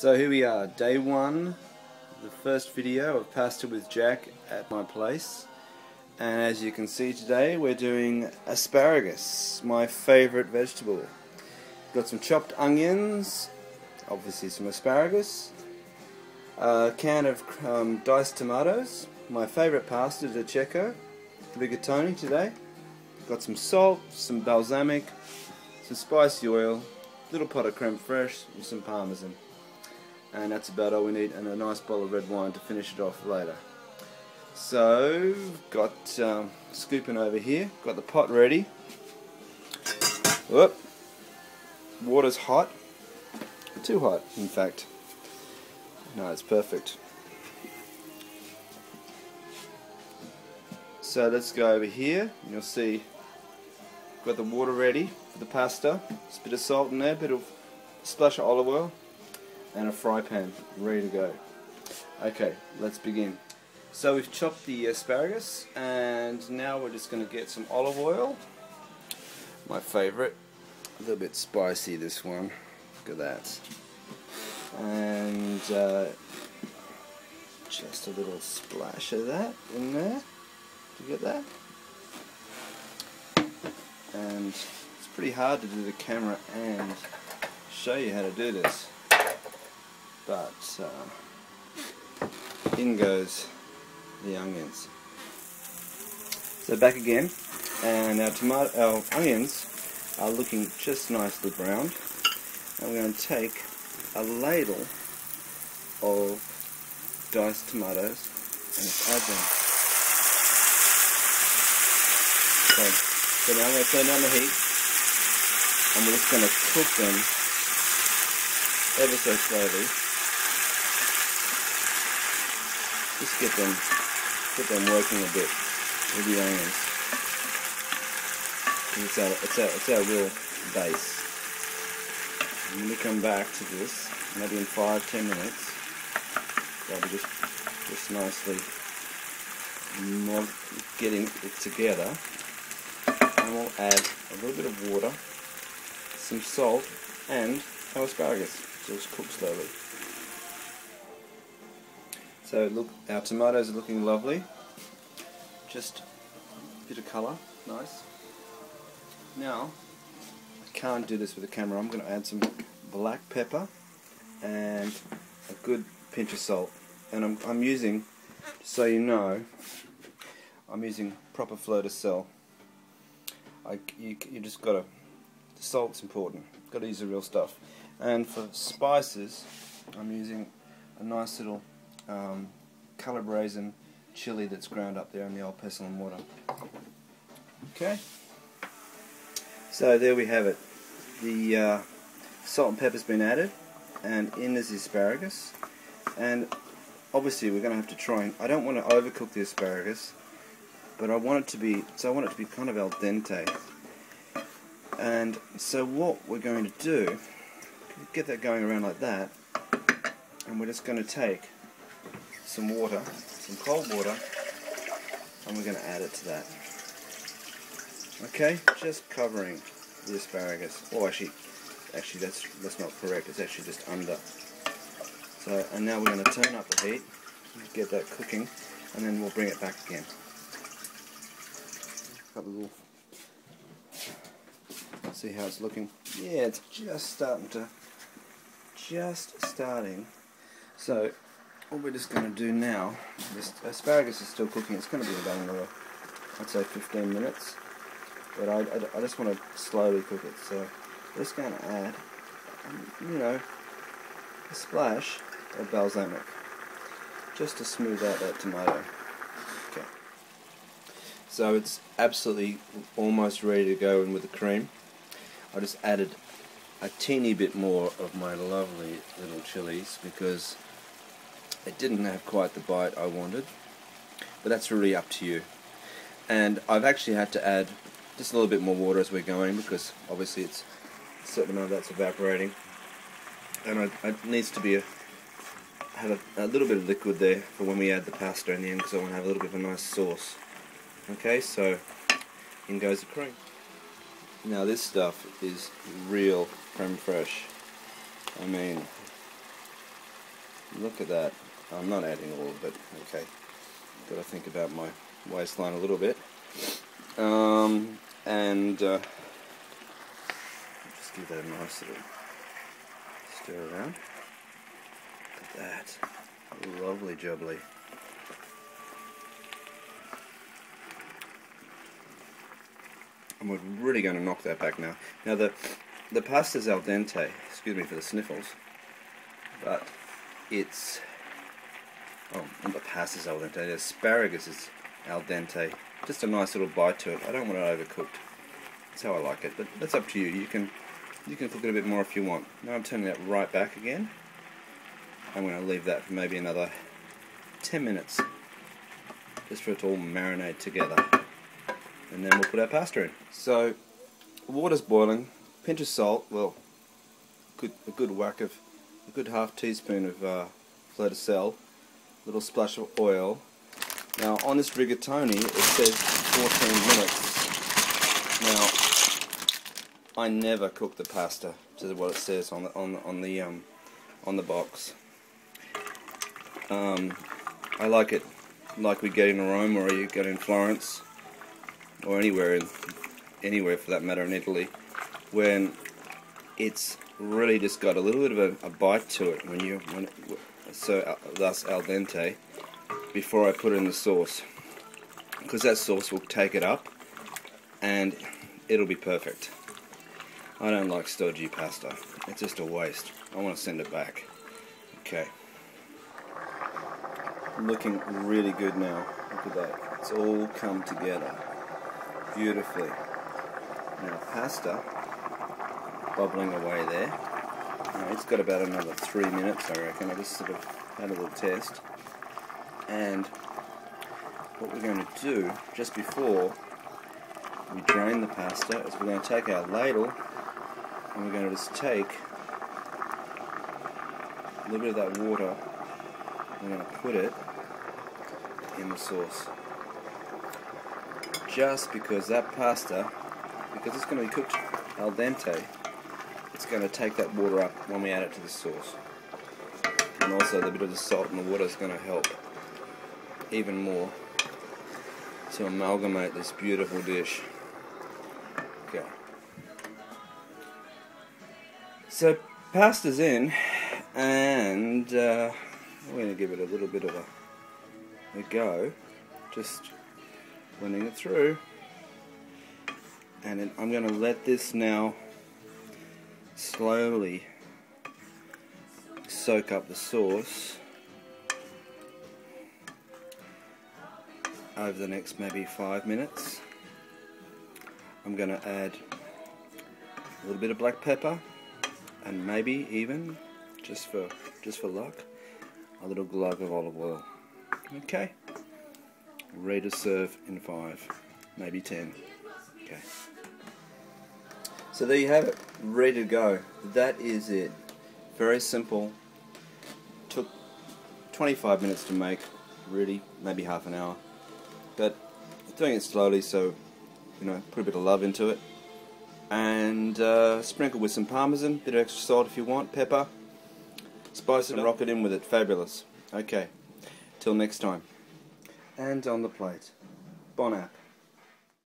So here we are, day one, the first video of Pasta with Jack at my place. And as you can see today, we're doing asparagus, my favourite vegetable. Got some chopped onions, obviously some asparagus, a can of diced tomatoes, my favourite pasta de cecco, Rigatoni today. Got some salt, some balsamic, some spicy oil, little pot of creme fraiche and some parmesan. And that's about all we need, and a nice bottle of red wine to finish it off later. So, got scooping over here, got the pot ready. Whoop. Water's hot. Too hot, in fact. No, it's perfect. So let's go over here, and you'll see got the water ready for the pasta. Just a bit of salt in there, a bit of splash of olive oil, and a fry pan ready to go. Okay, let's begin. So we've chopped the asparagus, and now we're just going to get some olive oil. My favourite. A little bit spicy, this one. Look at that. And just a little splash of that in there. Did you get that? And it's pretty hard to do the camera and show you how to do this. But in goes the onions. So back again, and our onions are looking just nicely browned. And we're going to take a ladle of diced tomatoes and just add them. Okay, so now we're going to turn down the heat, and we're just going to cook them ever so slowly. Just get them working a bit with the onions. It's our real base. And when we come back to this, maybe in 5-10 minutes, they'll be just nicely getting it together. And we'll add a little bit of water, some salt, and our asparagus. So just cook slowly. So look, our tomatoes are looking lovely. Just a bit of colour, nice. Now, I can't do this with the camera. I'm going to add some black pepper and a good pinch of salt. And I'm using, so you know, I'm using proper flow to sell. You just got to, the salt's important. Got to use the real stuff. And for spices, I'm using a nice little calabrese chili that's ground up there in the old pestle and mortar. Okay, so there we have it. The salt and pepper's been added, and in is the asparagus. And obviously we're going to have to try and, I don't want to overcook the asparagus, but I want it to be, kind of al dente. And so what we're going to do, get that going around like that, and we're just going to take some water, some cold water, and we're going to add it to that. Okay, just covering the asparagus. Oh, actually that's not correct. It's actually just under. So, and now we're going to turn up the heat, get that cooking, and then we'll bring it back again. Got a little. See how it's looking. Yeah, it's just starting. So what we're just going to do now, this asparagus is still cooking. It's going to be about another, I'd say 15 minutes. But I just want to slowly cook it. So we're just going to add, a splash of balsamic, just to smooth out that tomato. Okay. So it's absolutely almost ready to go in with the cream. I just added a teeny bit more of my lovely little chilies because it didn't have quite the bite I wanted, but that's really up to you. And I've actually had to add just a little bit more water as we're going, because obviously it's a certain amount of that's evaporating, and it needs to be have a little bit of liquid there for when we add the pasta in the end, because I want to have a little bit of a nice sauce. Okay, so in goes the cream. Now this stuff is real creme fraiche. I mean, Look at that. I'm not adding all of it. Okay. Got to think about my waistline a little bit. Just give that a nice little stir around. Look at that. Lovely jubbly. And we're really going to knock that back now. Now the pasta's al dente. Excuse me for the sniffles. But it's... Oh, the pasta's al dente. The asparagus is al dente. Just a nice little bite to it. I don't want it overcooked. That's how I like it. But that's up to you. You can cook it a bit more if you want. Now I'm turning that right back again. I'm going to leave that for maybe another 10 minutes. Just for it to all marinate together. And then we'll put our pasta in. So, water's boiling. Pinch of salt. Well, a good whack of, a good half teaspoon of fleur de sel. Little splash of oil. Now on this rigatoni it says 14 minutes. Now I never cook the pasta to what it says on the box. I like it like we get in Rome, or you get in Florence, or anywhere for that matter in Italy, when it's really just got a little bit of a bite to it thus al dente, before I put in the sauce, because that sauce will take it up and it'll be perfect. I don't like stodgy pasta. It's just a waste. I want to send it back. Okay. Looking really good now. Look at that. It's all come together beautifully. Now pasta bubbling away there. Now it's got about another 3 minutes, I reckon. I just sort of had a little test. And what we're going to do just before we drain the pasta is we're going to take our ladle and we're going to just take a little bit of that water. We're going to put it in the sauce. Just because that pasta, because it's going to be cooked al dente, it's going to take that water up when we add it to the sauce. And also the bit of the salt in the water is going to help even more to amalgamate this beautiful dish. Okay. So pasta's in, and we're going to give it a little bit of a go, just blending it through, and then I'm going to let this now slowly soak up the sauce over the next maybe 5 minutes. I'm going to add a little bit of black pepper, and maybe even, just for luck, a little glove of olive oil. Okay, ready to serve in 5, maybe 10. Okay. So there you have it, ready to go. That is it. Very simple. Took 25 minutes to make, really, maybe half an hour. But doing it slowly, so put a bit of love into it. And sprinkle with some parmesan, bit of extra salt if you want, pepper. Spice it and rock it in with it. Fabulous. Okay. Till next time. And on the plate. Bon app.